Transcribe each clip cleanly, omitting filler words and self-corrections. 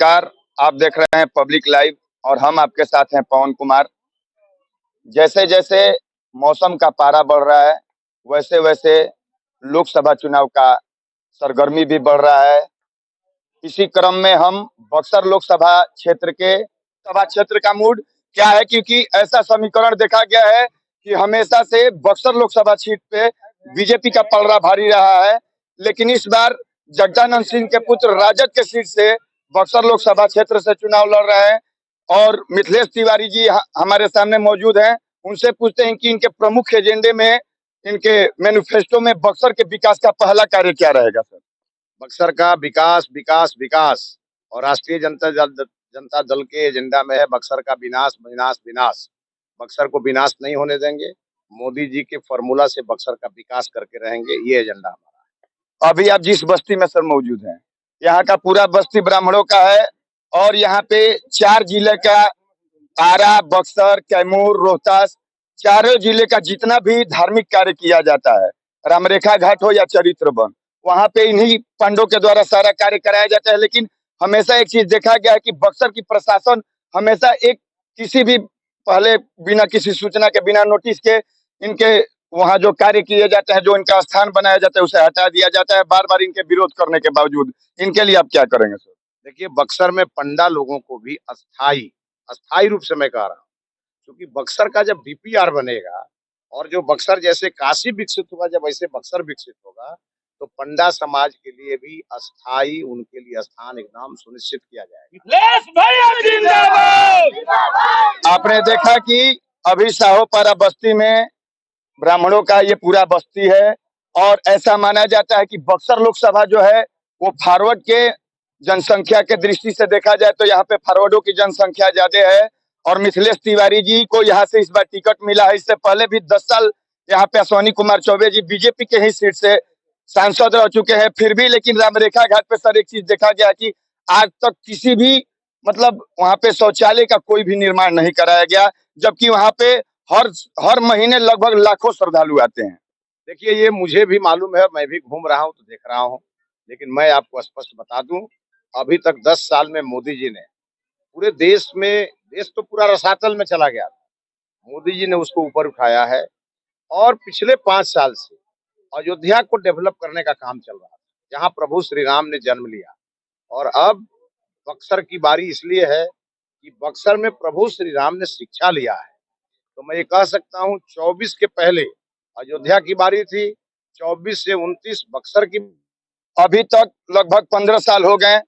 नमस्कार। आप देख रहे हैं पब्लिक लाइव और हम आपके साथ हैं पवन कुमार। जैसे जैसे मौसम का पारा बढ़ रहा है, वैसे वैसे लोकसभा चुनाव का सरगर्मी भी बढ़ रहा है। इसी क्रम में हम बक्सर लोकसभा क्षेत्र के सभा क्षेत्र का मूड क्या है, क्योंकि ऐसा समीकरण देखा गया है कि हमेशा से बक्सर लोकसभा सीट पे बीजेपी का पलड़ा भारी रहा है। लेकिन इस बार जगदानंद सिंह के पुत्र राजद के सीट से बक्सर लोकसभा क्षेत्र से चुनाव लड़ रहे हैं और मिथिलेश तिवारी जी हमारे सामने मौजूद हैं। उनसे पूछते हैं कि इनके प्रमुख एजेंडे में, इनके मैनिफेस्टो में बक्सर के विकास का पहला कार्य क्या रहेगा सर? बक्सर का विकास विकास विकास और राष्ट्रीय जनता दल के एजेंडा में है बक्सर का विनाश विनाश विनाश। बक्सर को विनाश नहीं होने देंगे। मोदी जी के फॉर्मूला से बक्सर का विकास करके रहेंगे, ये एजेंडा हमारा। अभी आप जिस बस्ती में सर मौजूद हैं, यहाँ का पूरा बस्ती ब्राह्मणों का है और यहाँ पे 4 जिले का, आरा, बक्सर, कैमूर, रोहतास, चारों जिले का जितना भी धार्मिक कार्य किया जाता है, रामरेखा घाट हो या चरित्र वन, वहां पे इन्हीं पंडों के द्वारा सारा कार्य कराया जाता है। लेकिन हमेशा एक चीज देखा गया है कि बक्सर की प्रशासन हमेशा एक किसी भी पहले बिना किसी सूचना के, बिना नोटिस के इनके वहां जो कार्य किए जाते हैं, जो इनका स्थान बनाया जाता है, उसे हटा दिया जाता है, बार बार इनके विरोध करने के बावजूद। इनके लिए आप क्या करेंगे सर? देखिए, बक्सर में पंडा लोगों को भी अस्थाई अस्थाई रूप से मैं कह रहा हूँ, क्योंकि बक्सर का जब डीपीआर बनेगा और जो बक्सर जैसे काशी विकसित होगा, जब ऐसे बक्सर विकसित होगा, तो पंडा समाज के लिए भी अस्थाई, उनके लिए स्थान एकदम सुनिश्चित किया जाएगा। आपने देखा कि अभी साहोपारा बस्ती में ब्राह्मणों का ये पूरा बस्ती है और ऐसा माना जाता है कि बक्सर लोकसभा जो है वो फॉरवर्ड के जनसंख्या के दृष्टि से देखा जाए तो यहाँ पे फॉरवर्डों की जनसंख्या ज्यादा है और मिथिलेश तिवारी जी को यहाँ से इस बार टिकट मिला है। इससे पहले भी 10 साल यहाँ पे अश्विनी कुमार चौबे जी बीजेपी के ही सीट से सांसद रह चुके हैं। फिर भी लेकिन रामरेखा घाट पे सर एक चीज देखा गया कि आज तक किसी भी मतलब वहाँ पे शौचालय का कोई भी निर्माण नहीं कराया गया, जबकि वहाँ पे हर हर महीने लगभग लाखों श्रद्धालु आते हैं। देखिए, ये मुझे भी मालूम है, मैं भी घूम रहा हूँ तो देख रहा हूँ। लेकिन मैं आपको स्पष्ट बता दूं, अभी तक 10 साल में मोदी जी ने पूरे देश में, देश तो पूरा रसातल में चला गया था, मोदी जी ने उसको ऊपर उठाया है। और पिछले 5 साल से अयोध्या को डेवलप करने का काम चल रहा है, जहाँ प्रभु श्री राम ने जन्म लिया। और अब बक्सर की बारी इसलिए है कि बक्सर में प्रभु श्री राम ने शिक्षा लिया है। तो मैं ये कह सकता हूँ, 24 के पहले अयोध्या की बारी थी, 24 से 29 बक्सर की। अभी तक लगभग 15 साल हो गए।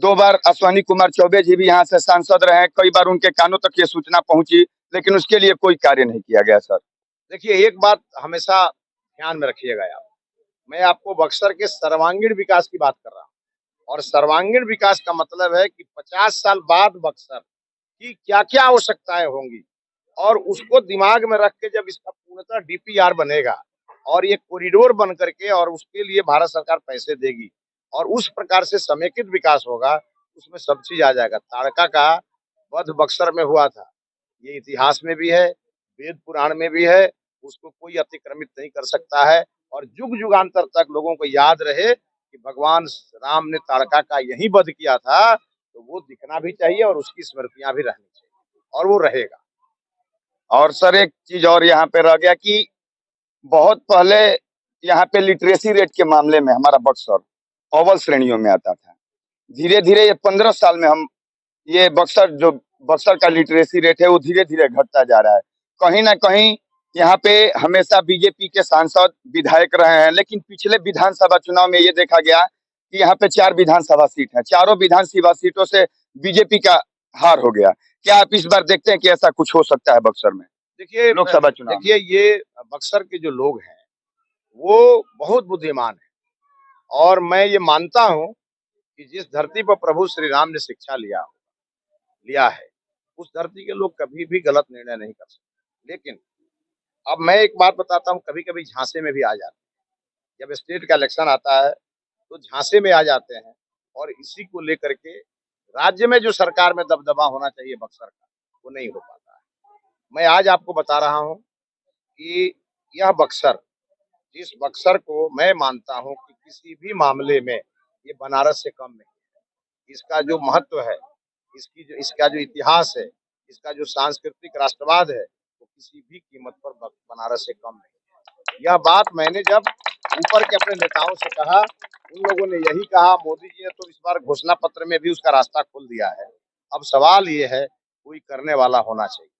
2 बार अश्विनी कुमार चौबे जी भी यहाँ से सांसद रहे, कई बार उनके कानों तक ये सूचना पहुंची, लेकिन उसके लिए कोई कार्य नहीं किया गया सर। देखिए, एक बात हमेशा ध्यान में रखिएगा आप, मैं आपको बक्सर के सर्वांगीण विकास की बात कर रहा हूँ। और सर्वांगीण विकास का मतलब है कि 50 साल बाद बक्सर की क्या क्या आवश्यकताएं होंगी, और उसको दिमाग में रख के जब इसका पूर्णतः डीपीआर बनेगा और ये कॉरिडोर बन करके, और उसके लिए भारत सरकार पैसे देगी और उस प्रकार से समेकित विकास होगा, उसमें सब चीज आ जाएगा। ताड़का का वध बक्सर में हुआ था, ये इतिहास में भी है, वेद पुराण में भी है, उसको कोई अतिक्रमित नहीं कर सकता है। और युग युगांतर तक लोगों को याद रहे कि भगवान राम ने ताड़का का यही वध किया था, तो वो दिखना भी चाहिए और उसकी स्मृतियां भी रहनी चाहिए, और वो रहेगा। और सर एक चीज और यहाँ पे रह गया कि बहुत पहले यहाँ पे लिटरेसी रेट के मामले में हमारा बक्सर अव्वल श्रेणियों में आता था। धीरे धीरे ये 15 साल में हम ये बक्सर का लिटरेसी रेट है वो धीरे धीरे घटता जा रहा है। कहीं ना कहीं यहाँ पे हमेशा बीजेपी के सांसद विधायक रहे हैं, लेकिन पिछले विधानसभा चुनाव में ये देखा गया कि यहाँ पे 4 विधानसभा सीट है, चारों विधानसभा सीटों से बीजेपी का हार हो गया। क्या आप इस बार देखते हैं कि ऐसा कुछ हो सकता है बक्सर में देखिए, लोकसभा चुनाव? देखिए, ये बक्सर के जो लोग हैं वो बहुत बुद्धिमान है, और मैं ये मानता हूँ कि जिस धरती पर प्रभु श्री राम ने शिक्षा लिया है, उस धरती के लोग कभी भी गलत निर्णय नहीं कर सकते। लेकिन अब मैं एक बात बताता हूँ, कभी कभी झांसे में भी आ जाते हैं। जब स्टेट का इलेक्शन आता है तो झांसे में आ जाते हैं, और इसी को लेकर के राज्य में जो सरकार में दबदबा होना चाहिए बक्सर का, वो नहीं हो पाता है। मैं आज आपको बता रहा हूँ कि यह बक्सर, जिस बक्सर को मैं मानता हूँ कि किसी भी मामले में ये बनारस से कम नहीं है, इसका जो महत्व है, इसका जो इतिहास है, इसका जो सांस्कृतिक राष्ट्रवाद है, वो किसी भी कीमत पर बनारस से कम नहीं। यह बात मैंने जब ऊपर के अपने नेताओं से कहा, उन लोगों ने यही कहा, मोदी जी ने तो इस बार घोषणा पत्र में भी उसका रास्ता खोल दिया है। अब सवाल ये है, कोई करने वाला होना चाहिए।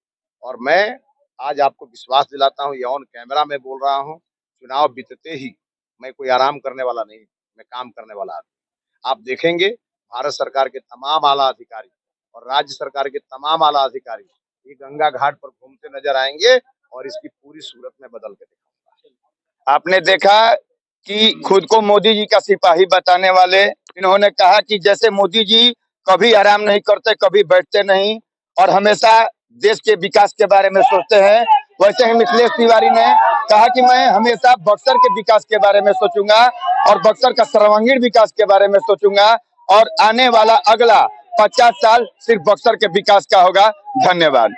और मैं आज आपको विश्वास दिलाता हूँ, ये ऑन कैमरा में बोल रहा हूँ, चुनाव बीतते ही मैं कोई आराम करने वाला नहीं, मैं काम करने वाला आदमी। आप देखेंगे भारत सरकार के तमाम आला अधिकारी और राज्य सरकार के तमाम आला अधिकारी ये गंगा घाट पर घूमते नजर आएंगे और इसकी पूरी सूरत में बदल के दिखाऊंगा। आपने देखा कि खुद को मोदी जी का सिपाही बताने वाले इन्होंने कहा कि जैसे मोदी जी कभी आराम नहीं करते, कभी बैठते नहीं और हमेशा देश के विकास के बारे में सोचते हैं, वैसे ही मिथिलेश तिवारी ने कहा कि मैं हमेशा बक्सर के विकास के बारे में सोचूंगा और बक्सर का सर्वांगीण विकास के बारे में सोचूंगा और आने वाला अगला 50 साल सिर्फ बक्सर के विकास का होगा। धन्यवाद।